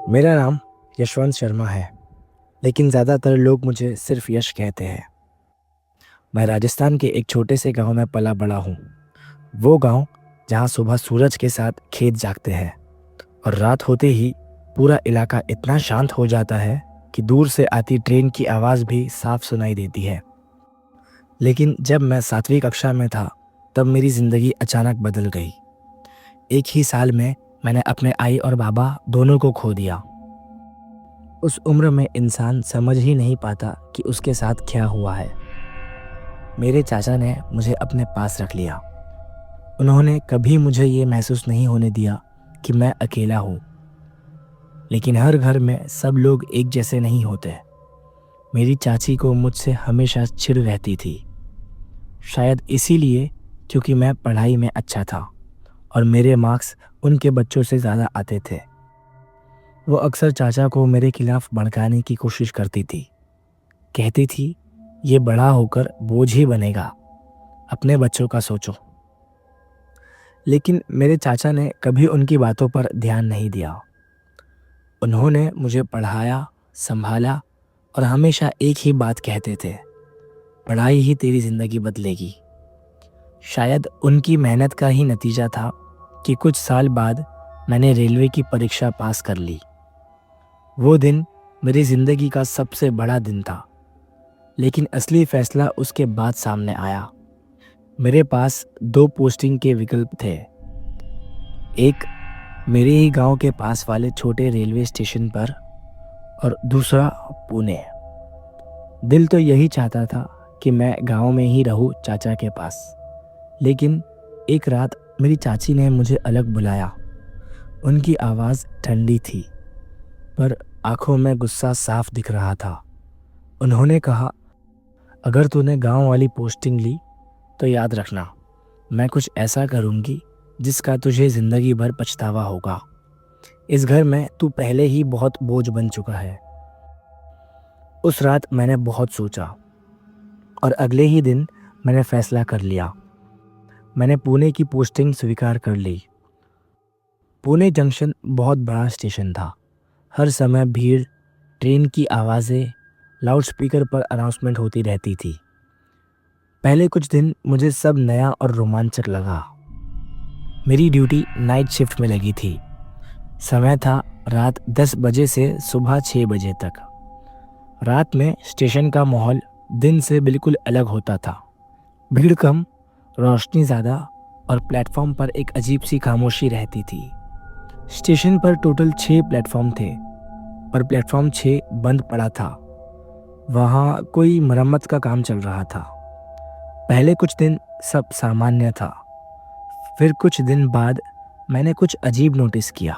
मेरा नाम यशवंत शर्मा है, लेकिन ज़्यादातर लोग मुझे सिर्फ यश कहते हैं। मैं राजस्थान के एक छोटे से गांव में पला बड़ा हूँ। वो गांव जहाँ सुबह सूरज के साथ खेत जागते हैं और रात होते ही पूरा इलाका इतना शांत हो जाता है कि दूर से आती ट्रेन की आवाज़ भी साफ सुनाई देती है। लेकिन जब मैं 7वीं कक्षा में था, तब मेरी ज़िंदगी अचानक बदल गई। एक ही साल में मैंने अपने आई और बाबा दोनों को खो दिया। उस उम्र में इंसान समझ ही नहीं पाता कि उसके साथ क्या हुआ है। मेरे चाचा ने मुझे अपने पास रख लिया। उन्होंने कभी मुझे ये महसूस नहीं होने दिया कि मैं अकेला हूँ। लेकिन हर घर में सब लोग एक जैसे नहीं होते। मेरी चाची को मुझसे हमेशा चिढ़ रहती थी, शायद इसीलिए क्योंकि मैं पढ़ाई में अच्छा था और मेरे मार्क्स उनके बच्चों से ज़्यादा आते थे। वो अक्सर चाचा को मेरे खिलाफ भड़काने की कोशिश करती थी। कहती थी, ये बड़ा होकर बोझ ही बनेगा, अपने बच्चों का सोचो। लेकिन मेरे चाचा ने कभी उनकी बातों पर ध्यान नहीं दिया। उन्होंने मुझे पढ़ाया, संभाला और हमेशा एक ही बात कहते थे, पढ़ाई ही तेरी ज़िंदगी बदलेगी। शायद उनकी मेहनत का ही नतीजा था कि कुछ साल बाद मैंने रेलवे की परीक्षा पास कर ली। वो दिन मेरी ज़िंदगी का सबसे बड़ा दिन था, लेकिन असली फैसला उसके बाद सामने आया। मेरे पास 2 पोस्टिंग के विकल्प थे। एक मेरे ही गांव के पास वाले छोटे रेलवे स्टेशन पर और दूसरा पुणे। दिल तो यही चाहता था कि मैं गांव में ही रहूं चाचा के पास। लेकिन एक रात मेरी चाची ने मुझे अलग बुलाया। उनकी आवाज़ ठंडी थी, पर आंखों में गुस्सा साफ दिख रहा था। उन्होंने कहा, अगर तूने गांव वाली पोस्टिंग ली तो याद रखना, मैं कुछ ऐसा करूंगी जिसका तुझे ज़िंदगी भर पछतावा होगा। इस घर में तू पहले ही बहुत बोझ बन चुका है। उस रात मैंने बहुत सोचा और अगले ही दिन मैंने फैसला कर लिया। मैंने पुणे की पोस्टिंग स्वीकार कर ली। पुणे जंक्शन बहुत बड़ा स्टेशन था। हर समय भीड़, ट्रेन की आवाज़ें, लाउडस्पीकर पर अनाउंसमेंट होती रहती थी। पहले कुछ दिन मुझे सब नया और रोमांचक लगा। मेरी ड्यूटी नाइट शिफ्ट में लगी थी। समय था रात 10 बजे से सुबह 6 बजे तक। रात में स्टेशन का माहौल दिन से बिल्कुल अलग होता था। भीड़ कम, रोशनी ज़्यादा और प्लेटफॉर्म पर एक अजीब सी खामोशी रहती थी। स्टेशन पर टोटल 6 प्लेटफॉर्म थे, पर प्लेटफॉर्म 6 बंद पड़ा था। वहाँ कोई मरम्मत का काम चल रहा था। पहले कुछ दिन सब सामान्य था। फिर कुछ दिन बाद मैंने कुछ अजीब नोटिस किया।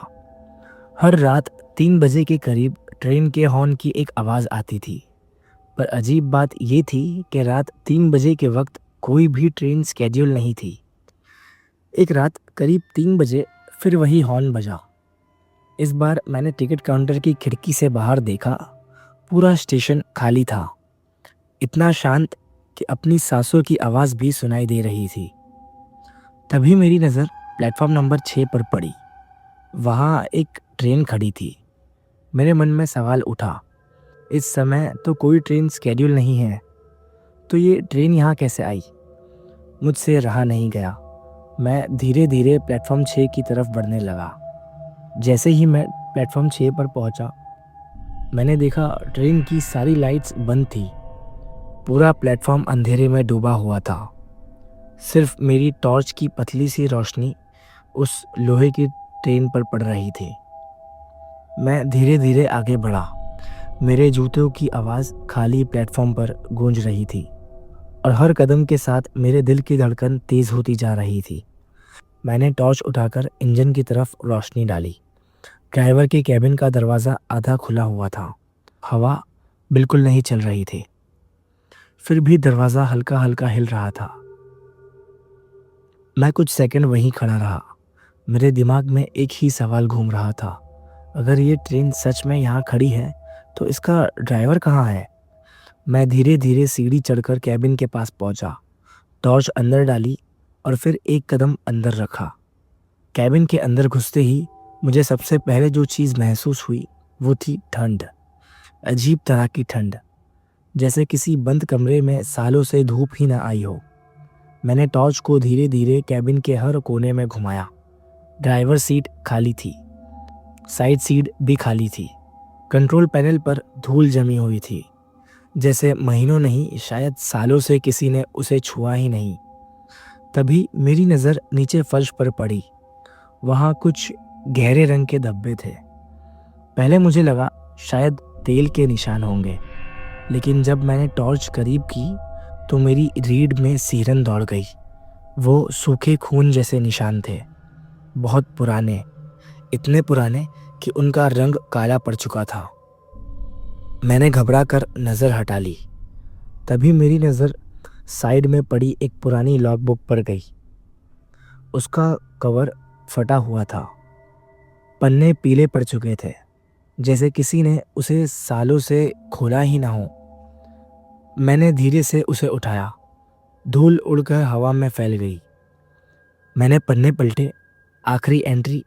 हर रात 3 बजे के करीब ट्रेन के हॉर्न की एक आवाज़ आती थी। पर अजीब बात ये थी कि रात 3 बजे के वक्त कोई भी ट्रेन स्केड्यूल नहीं थी। एक रात करीब 3 बजे फिर वही हॉर्न बजा। इस बार मैंने टिकट काउंटर की खिड़की से बाहर देखा। पूरा स्टेशन खाली था, इतना शांत कि अपनी सांसों की आवाज़ भी सुनाई दे रही थी। तभी मेरी नज़र प्लेटफॉर्म नंबर 6 पर पड़ी। वहाँ एक ट्रेन खड़ी थी। मेरे मन में सवाल उठा, इस समय तो कोई ट्रेन स्केड्यूल नहीं है, तो ये ट्रेन यहाँ कैसे आई? मुझसे रहा नहीं गया। मैं धीरे धीरे प्लेटफॉर्म 6 की तरफ बढ़ने लगा। जैसे ही मैं प्लेटफॉर्म 6 पर पहुँचा, मैंने देखा ट्रेन की सारी लाइट्स बंद थी। पूरा प्लेटफॉर्म अंधेरे में डूबा हुआ था। सिर्फ मेरी टॉर्च की पतली सी रोशनी उस लोहे की ट्रेन पर पड़ रही थी। मैं धीरे धीरे आगे बढ़ा। मेरे जूतों की आवाज़ खाली प्लेटफॉर्म पर गूंज रही थी और हर कदम के साथ मेरे दिल की धड़कन तेज़ होती जा रही थी। मैंने टॉर्च उठाकर इंजन की तरफ रोशनी डाली। ड्राइवर के कैबिन का दरवाज़ा आधा खुला हुआ था। हवा बिल्कुल नहीं चल रही थी। फिर भी दरवाज़ा हल्का हल्का हिल रहा था। मैं कुछ सेकंड वहीं खड़ा रहा। मेरे दिमाग में एक ही सवाल घूम रहा था, अगर ये ट्रेन सच में यहाँ खड़ी है तो इसका ड्राइवर कहाँ है? मैं धीरे धीरे सीढ़ी चढ़कर कैबिन के पास पहुँचा, टॉर्च अंदर डाली और फिर एक कदम अंदर रखा। कैबिन के अंदर घुसते ही मुझे सबसे पहले जो चीज़ महसूस हुई वो थी ठंड, अजीब तरह की ठंड, जैसे किसी बंद कमरे में सालों से धूप ही ना आई हो। मैंने टॉर्च को धीरे धीरे कैबिन के हर कोने में घुमाया। ड्राइवर सीट खाली थी, साइड सीट भी खाली थी। कंट्रोल पैनल पर धूल जमी हुई थी, जैसे महीनों नहीं शायद सालों से किसी ने उसे छुआ ही नहीं। तभी मेरी नज़र नीचे फर्श पर पड़ी। वहाँ कुछ गहरे रंग के धब्बे थे। पहले मुझे लगा शायद तेल के निशान होंगे, लेकिन जब मैंने टॉर्च करीब की तो मेरी रीढ़ में सिहरन दौड़ गई। वो सूखे खून जैसे निशान थे, बहुत पुराने, इतने पुराने कि उनका रंग काला पड़ चुका था। मैंने घबरा कर नज़र हटा ली। तभी मेरी नज़र साइड में पड़ी एक पुरानी लॉगबुक पर गई। उसका कवर फटा हुआ था, पन्ने पीले पड़ चुके थे, जैसे किसी ने उसे सालों से खोला ही ना हो। मैंने धीरे से उसे उठाया। धूल उड़कर हवा में फैल गई। मैंने पन्ने पलटे। आखिरी एंट्री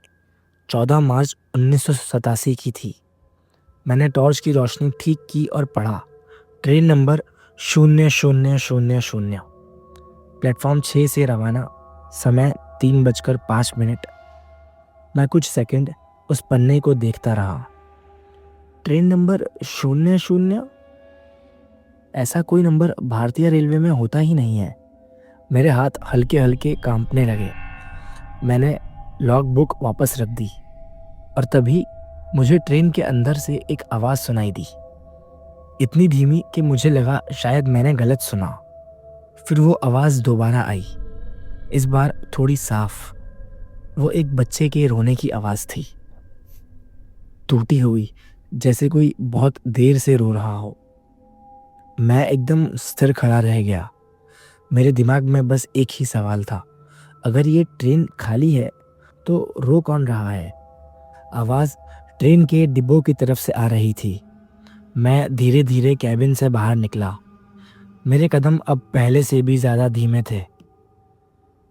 14 मार्च 1987 की थी। मैंने टॉर्च की रोशनी ठीक की और पढ़ा, ट्रेन नंबर 0000, प्लेटफॉर्म 6 से रवाना, समय 3:05। मैं कुछ सेकंड उस पन्ने को देखता रहा। Train number 00? ऐसा कोई नंबर भारतीय रेलवे में होता ही नहीं है। मेरे हाथ हल्के हल्के कांपने लगे। मैंने लॉग बुक वापस रख दी और तभी मुझे ट्रेन के अंदर से एक आवाज़ सुनाई दी, इतनी धीमी कि मुझे लगा शायद मैंने गलत सुना। फिर वो आवाज़ दोबारा आई, इस बार थोड़ी साफ। वो एक बच्चे के रोने की आवाज़ थी, टूटी हुई, जैसे कोई बहुत देर से रो रहा हो। मैं एकदम स्थिर खड़ा रह गया। मेरे दिमाग में बस एक ही सवाल था, अगर ये ट्रेन खाली है तो रो कौन रहा है? आवाज़ ट्रेन के डिब्बों की तरफ से आ रही थी। मैं धीरे धीरे कैबिन से बाहर निकला। मेरे कदम अब पहले से भी ज़्यादा धीमे थे।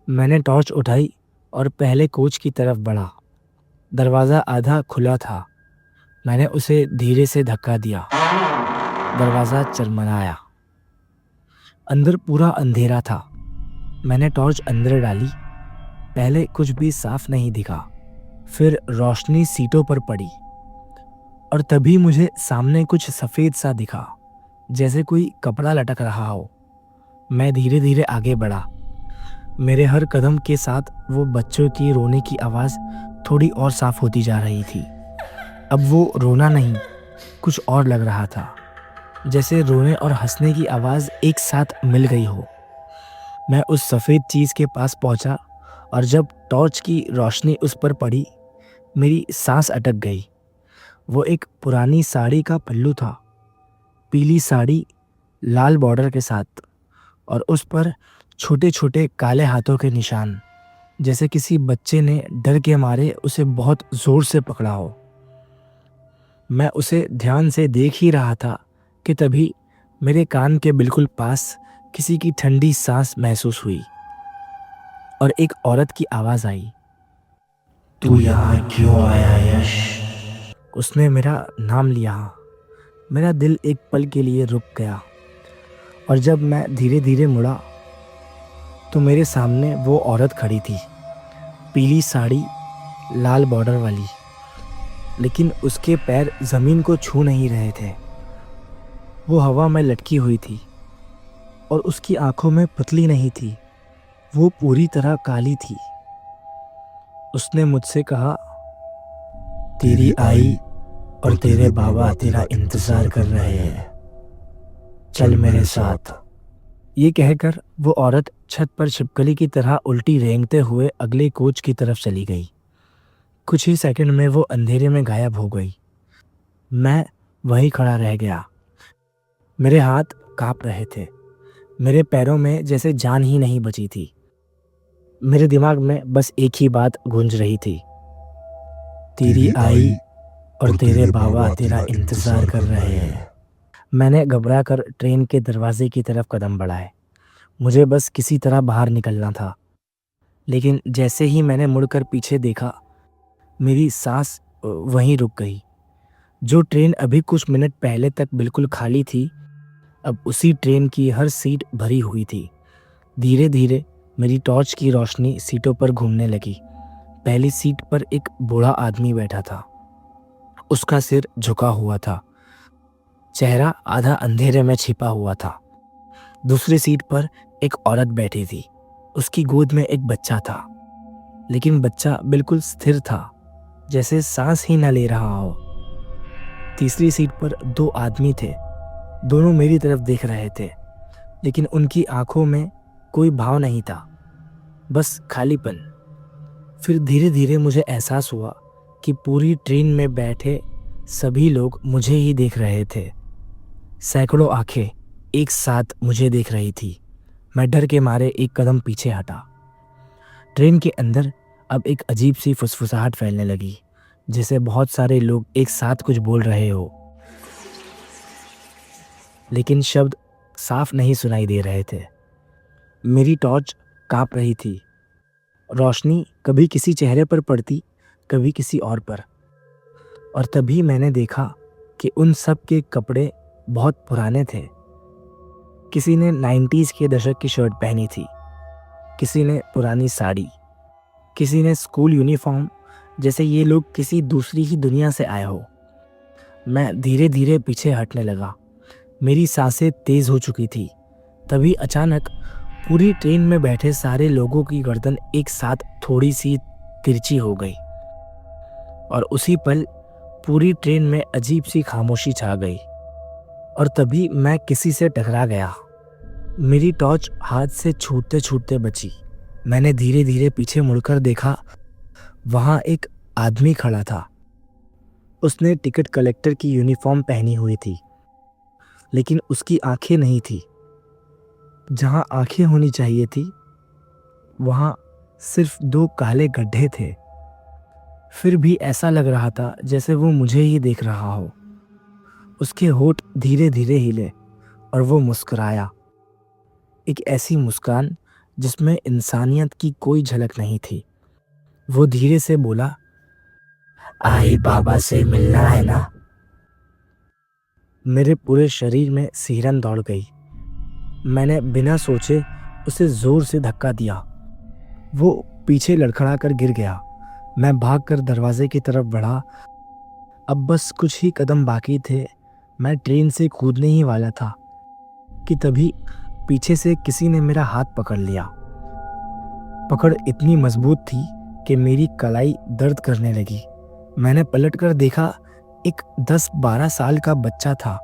मैंने टॉर्च उठाई और पहले कोच की तरफ बढ़ा। दरवाज़ा आधा खुला था। मैंने उसे धीरे से धक्का दिया। दरवाज़ा चरमराया। अंदर पूरा अंधेरा था। मैंने टॉर्च अंदर डाली। पहले कुछ भी साफ नहीं दिखा। फिर रोशनी सीटों पर पड़ी और तभी मुझे सामने कुछ सफ़ेद सा दिखा, जैसे कोई कपड़ा लटक रहा हो। मैं धीरे धीरे आगे बढ़ा। मेरे हर कदम के साथ वो बच्चों की रोने की आवाज़ थोड़ी और साफ होती जा रही थी। अब वो रोना नहीं, कुछ और लग रहा था, जैसे रोने और हंसने की आवाज़ एक साथ मिल गई हो। मैं उस सफ़ेद चीज़ के पास पहुंचा और जब टॉर्च की रोशनी उस पर पड़ी, मेरी सांस अटक गई। वो एक पुरानी साड़ी का पल्लू था, पीली साड़ी, लाल बॉर्डर के साथ, और उस पर छोटे छोटे काले हाथों के निशान, जैसे किसी बच्चे ने डर के मारे उसे बहुत ज़ोर से पकड़ा हो। मैं उसे ध्यान से देख ही रहा था कि तभी मेरे कान के बिल्कुल पास किसी की ठंडी सांस महसूस हुई और एक औरत की आवाज़ आई, तू यहाँ क्यों आया यश? उसने मेरा नाम लिया। मेरा दिल एक पल के लिए रुक गया और जब मैं धीरे धीरे मुड़ा तो मेरे सामने वो औरत खड़ी थी, पीली साड़ी, लाल बॉर्डर वाली, लेकिन उसके पैर ज़मीन को छू नहीं रहे थे। वो हवा में लटकी हुई थी और उसकी आंखों में पुतली नहीं थी, वो पूरी तरह काली थी। उसने मुझसे कहा, तेरी आई और तेरे बाबा तेरा इंतजार कर रहे हैं, चल मेरे साथ। ये कहकर वो औरत छत पर छिपकली की तरह उल्टी रेंगते हुए अगले कोच की तरफ चली गई। कुछ ही सेकंड में वो अंधेरे में गायब हो गई। मैं वहीं खड़ा रह गया। मेरे हाथ कांप रहे थे, मेरे पैरों में जैसे जान ही नहीं बची थी। मेरे दिमाग में बस एक ही बात गूंज रही थी, तेरी आई और तेरे बाबा तेरा इंतजार कर रहे हैं। मैंने घबरा कर ट्रेन के दरवाजे की तरफ कदम बढ़ाए। मुझे बस किसी तरह बाहर निकलना था, लेकिन जैसे ही मैंने मुड़कर पीछे देखा, मेरी सांस वहीं रुक गई। जो ट्रेन अभी कुछ मिनट पहले तक बिल्कुल खाली थी, अब उसी ट्रेन की हर सीट भरी हुई थी। धीरे धीरे मेरी टॉर्च की रोशनी सीटों पर घूमने लगी। पहली सीट पर एक बूढ़ा आदमी बैठा था। उसका सिर झुका हुआ था, चेहरा आधा अंधेरे में छिपा हुआ था। दूसरी सीट पर एक औरत बैठी थी। उसकी गोद में एक बच्चा था, लेकिन बच्चा बिल्कुल स्थिर था, जैसे सांस ही न ले रहा हो। तीसरी सीट पर दो आदमी थे। दोनों मेरी तरफ देख रहे थे, लेकिन उनकी आंखों में कोई भाव नहीं था, बस खालीपन। फिर धीरे धीरे मुझे एहसास हुआ कि पूरी ट्रेन में बैठे सभी लोग मुझे ही देख रहे थे। सैकड़ों आंखें एक साथ मुझे देख रही थी। मैं डर के मारे एक कदम पीछे हटा। ट्रेन के अंदर अब एक अजीब सी फुसफुसाहट फैलने लगी, जैसे बहुत सारे लोग एक साथ कुछ बोल रहे हो, लेकिन शब्द साफ नहीं सुनाई दे रहे थे। मेरी टॉर्च कांप रही थी। रोशनी कभी किसी चेहरे पर पड़ती, कभी किसी और पर। और तभी मैंने देखा कि उन सब के कपड़े बहुत पुराने थे। किसी ने 90s के दशक की शर्ट पहनी थी, किसी ने पुरानी साड़ी, किसी ने स्कूल यूनिफॉर्म, जैसे ये लोग किसी दूसरी ही दुनिया से आए हो। मैं धीरे धीरे पीछे हटने लगा। मेरी सांसें तेज हो चुकी थी। तभी अचानक पूरी ट्रेन में बैठे सारे लोगों की गर्दन एक साथ थोड़ी सी तिरछी हो गई, और उसी पल पूरी ट्रेन में अजीब सी खामोशी छा गई। और तभी मैं किसी से टकरा गया। मेरी टॉर्च हाथ से छूटते छूटते बची। मैंने धीरे धीरे पीछे मुड़कर देखा। वहां एक आदमी खड़ा था। उसने टिकट कलेक्टर की यूनिफॉर्म पहनी हुई थी, लेकिन उसकी आंखें नहीं थी। जहां आंखें होनी चाहिए थी, वहां सिर्फ दो काले गड्ढे थे। फिर भी ऐसा लग रहा था जैसे वो मुझे ही देख रहा हो। उसके होठ धीरे धीरे हिले और वो मुस्कुराया, एक ऐसी मुस्कान जिसमें इंसानियत की कोई झलक नहीं थी। वो धीरे से बोला, आई बाबा से मिलना है ना? मेरे पूरे शरीर में सिहरन दौड़ गई। मैंने बिना सोचे उसे जोर से धक्का दिया। वो पीछे लड़खड़ा कर गिर गया। मैं भागकर दरवाजे की तरफ बढ़ा। अब बस कुछ ही कदम बाकी थे। मैं ट्रेन से कूदने ही वाला था कि तभी पीछे से किसी ने मेरा हाथ पकड़ लिया। पकड़ इतनी मजबूत थी कि मेरी कलाई दर्द करने लगी। मैंने पलटकर देखा, एक 10-12 साल का बच्चा था।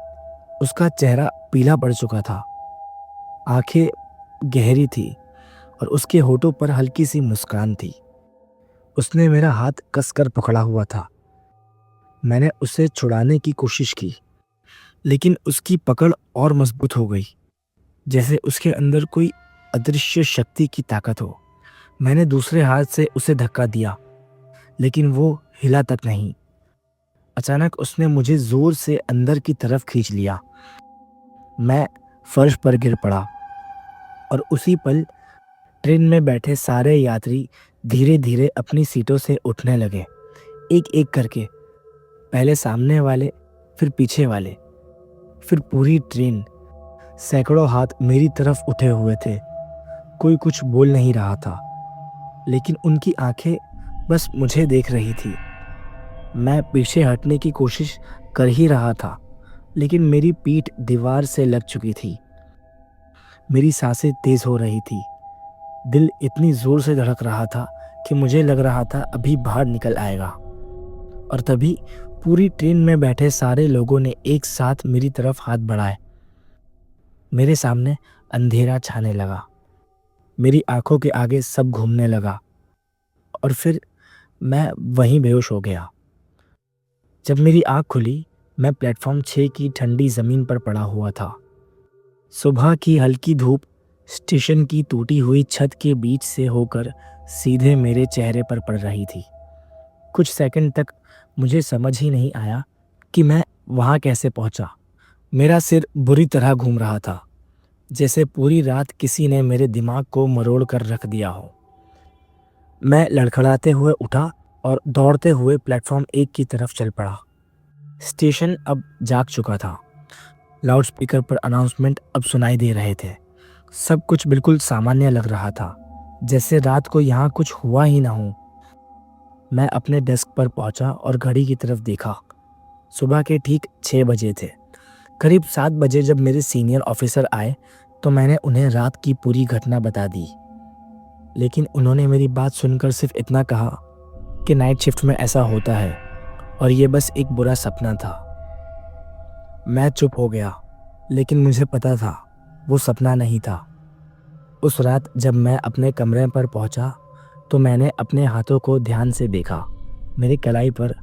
उसका चेहरा पीला पड़ चुका था, आंखें गहरी थी और उसके होठों पर हल्की सी मुस्कान थी। उसने मेरा हाथ कसकर पकड़ा हुआ था। मैंने उसे छुड़ाने की कोशिश की, लेकिन उसकी पकड़ और मजबूत हो गई, जैसे उसके अंदर कोई अदृश्य शक्ति की ताकत हो। मैंने दूसरे हाथ से उसे धक्का दिया, लेकिन वो हिला तक नहीं। अचानक उसने मुझे जोर से अंदर की तरफ खींच लिया। मैं फर्श पर गिर पड़ा और उसी पल ट्रेन में बैठे सारे यात्री धीरे धीरे अपनी सीटों से उठने लगे, एक एक करके। पहले सामने वाले, फिर पीछे वाले, फिर पूरी ट्रेन। सैकड़ों हाथ मेरी तरफ उठे हुए थे। कोई कुछ बोल नहीं रहा था, लेकिन उनकी आंखें बस मुझे देख रही थी। मैं पीछे हटने की कोशिश कर ही रहा था, लेकिन मेरी पीठ दीवार से लग चुकी थी। मेरी सांसें तेज हो रही थी। दिल इतनी जोर से धड़क रहा था कि मुझे लग रहा था अभी बाहर निकल आएगा। और तभी पूरी ट्रेन में बैठे सारे लोगों ने एक साथ मेरी तरफ हाथ बढ़ाए। मेरे सामने अंधेरा छाने लगा। मेरी आंखों के आगे सब घूमने लगा और फिर मैं वहीं बेहोश हो गया। जब मेरी आंख खुली, मैं प्लेटफॉर्म 6 की ठंडी ज़मीन पर पड़ा हुआ था। सुबह की हल्की धूप स्टेशन की टूटी हुई छत के बीच से होकर सीधे मेरे चेहरे पर पड़ रही थी। कुछ सेकंड तक मुझे समझ ही नहीं आया कि मैं वहाँ कैसे पहुँचा। मेरा सिर बुरी तरह घूम रहा था, जैसे पूरी रात किसी ने मेरे दिमाग को मरोड़ कर रख दिया हो। मैं लड़खड़ाते हुए उठा और दौड़ते हुए प्लेटफॉर्म 1 की तरफ चल पड़ा। स्टेशन अब जाग चुका था। लाउडस्पीकर पर अनाउंसमेंट अब सुनाई दे रहे थे। सब कुछ बिल्कुल सामान्य लग रहा था, जैसे रात को यहाँ कुछ हुआ ही ना हो। मैं अपने डेस्क पर पहुंचा और घड़ी की तरफ देखा। सुबह के ठीक 6 बजे थे। करीब 7 बजे जब मेरे सीनियर ऑफिसर आए तो मैंने उन्हें रात की पूरी घटना बता दी, लेकिन उन्होंने मेरी बात सुनकर सिर्फ इतना कहा कि नाइट शिफ्ट में ऐसा होता है और ये बस एक बुरा सपना था। मैं चुप हो गया, लेकिन मुझे पता था वो सपना नहीं था। उस रात जब मैं अपने कमरे पर पहुंचा तो मैंने अपने हाथों को ध्यान से देखा। मेरी कलाई पर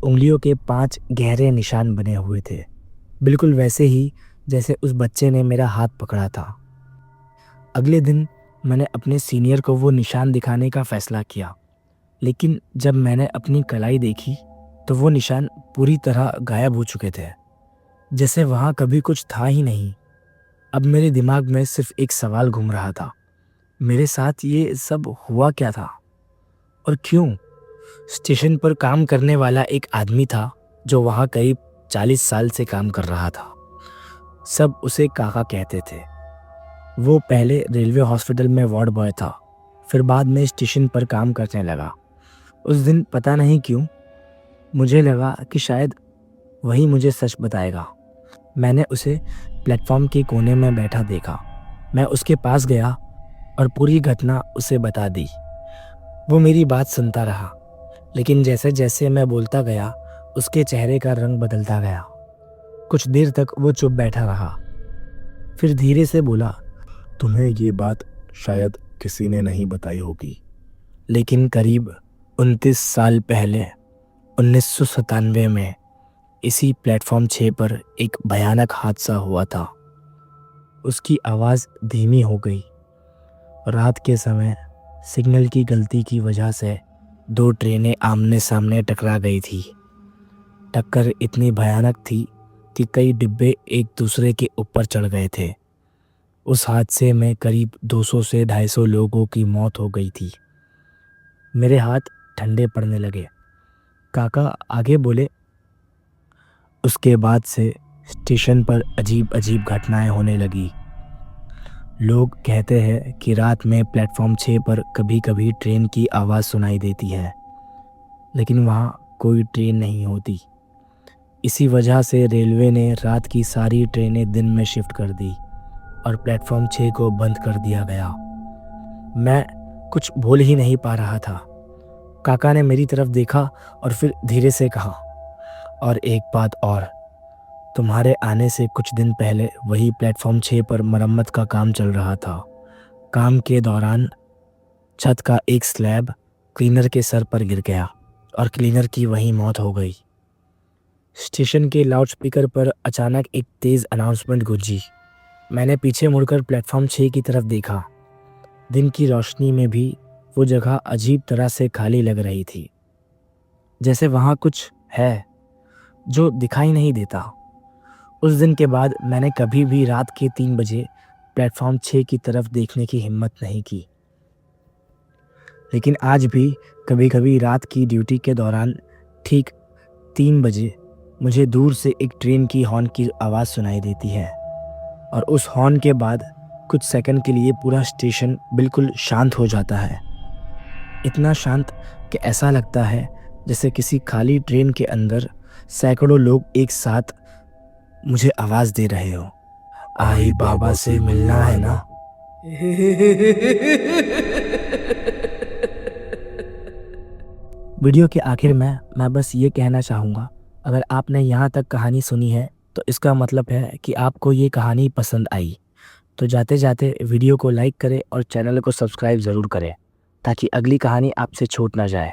उंगलियों के 5 गहरे निशान बने हुए थे, बिल्कुल वैसे ही जैसे उस बच्चे ने मेरा हाथ पकड़ा था। अगले दिन मैंने अपने सीनियर को वो निशान दिखाने का फैसला किया, लेकिन जब मैंने अपनी कलाई देखी तो वो निशान पूरी तरह गायब हो चुके थे, जैसे वहाँ कभी कुछ था ही नहीं। अब मेरे दिमाग में सिर्फ एक सवाल घूम रहा था, मेरे साथ ये सब हुआ क्या था और क्यों? स्टेशन पर काम करने वाला एक आदमी था जो वहाँ करीब 40 साल से काम कर रहा था। सब उसे काका कहते थे। वो पहले रेलवे हॉस्पिटल में वार्ड बॉय था, फिर बाद में स्टेशन पर काम करने लगा। उस दिन पता नहीं क्यों मुझे लगा कि शायद वही मुझे सच बताएगा। मैंने उसे प्लेटफॉर्म के कोने में बैठा देखा। मैं उसके पास गया और पूरी घटना उसे बता दी। वो मेरी बात सुनता रहा, लेकिन जैसे जैसे मैं बोलता गया उसके चेहरे का रंग बदलता गया। कुछ देर तक वो चुप बैठा रहा, फिर धीरे से बोला, तुम्हें ये बात शायद किसी ने नहीं बताई होगी, लेकिन करीब 29 साल पहले 1997 में इसी प्लेटफॉर्म 6 पर एक भयानक हादसा हुआ था। उसकी आवाज़ धीमी हो गई। रात के समय सिग्नल की गलती की वजह से 2 ट्रेनें आमने सामने टकरा गई थी। टक्कर इतनी भयानक थी कि कई डिब्बे एक दूसरे के ऊपर चढ़ गए थे। उस हादसे में करीब 200 से 250 लोगों की मौत हो गई थी। मेरे हाथ ठंडे पड़ने लगे। काका आगे बोले, उसके बाद से स्टेशन पर अजीब अजीब घटनाएं होने लगी। लोग कहते हैं कि रात में प्लेटफॉर्म 6 पर कभी कभी ट्रेन की आवाज़ सुनाई देती है, लेकिन वहाँ कोई ट्रेन नहीं होती। इसी वजह से रेलवे ने रात की सारी ट्रेनें दिन में शिफ्ट कर दी और प्लेटफॉर्म 6 को बंद कर दिया गया। मैं कुछ बोल ही नहीं पा रहा था। काका ने मेरी तरफ देखा और फिर धीरे से कहा, और एक बात और, तुम्हारे आने से कुछ दिन पहले वही प्लेटफॉर्म 6 पर मरम्मत का काम चल रहा था। काम के दौरान छत का एक स्लैब क्लीनर के सर पर गिर गया और क्लीनर की वहीं मौत हो गई। स्टेशन के लाउडस्पीकर पर अचानक एक तेज़ अनाउंसमेंट गूंजी। मैंने पीछे मुड़कर प्लेटफॉर्म 6 की तरफ देखा। दिन की रोशनी में भी वो जगह अजीब तरह से खाली लग रही थी, जैसे वहाँ कुछ है जो दिखाई नहीं देता। उस दिन के बाद मैंने कभी भी रात के 3 बजे प्लेटफॉर्म 6 की तरफ देखने की हिम्मत नहीं की। लेकिन आज भी कभी कभी रात की ड्यूटी के दौरान ठीक 3 बजे मुझे दूर से एक ट्रेन की हॉर्न की आवाज़ सुनाई देती है, और उस हॉर्न के बाद कुछ सेकंड के लिए पूरा स्टेशन बिल्कुल शांत हो जाता है। इतना शांत कि ऐसा लगता है जैसे किसी खाली ट्रेन के अंदर सैकड़ों लोग एक साथ मुझे आवाज़ दे रहे हो, आई बाबा से मिलना है ना। वीडियो के आखिर में मैं बस ये कहना चाहूँगा, अगर आपने यहाँ तक कहानी सुनी है तो इसका मतलब है कि आपको ये कहानी पसंद आई। तो जाते जाते वीडियो को लाइक करें और चैनल को सब्सक्राइब ज़रूर करें, ताकि अगली कहानी आपसे छूट ना जाए।